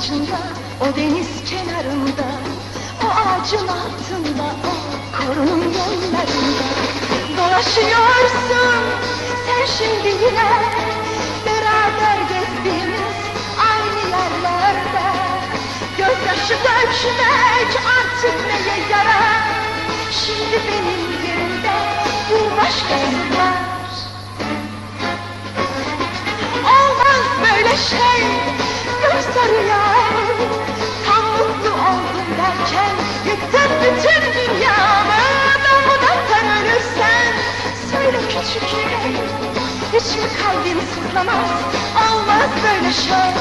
başucunda, o deniz kenarında, o ağacın altında, o korunun yollarında dolaşıyorsun sen şimdi yine. Beraber gezdiğimiz aynı yerlerde, gözyaşı dökmek artık neye yarar? Şimdi benim yerimde bir başkası var. Olmaz böyle şey, yoksa rüya. Tam mutlu oldum derken yıktın bütün dünyamı. Damudan ölürsen söyle küçük yüreğim, hiç mi kalbin sızlamaz? Olmaz böyle şey.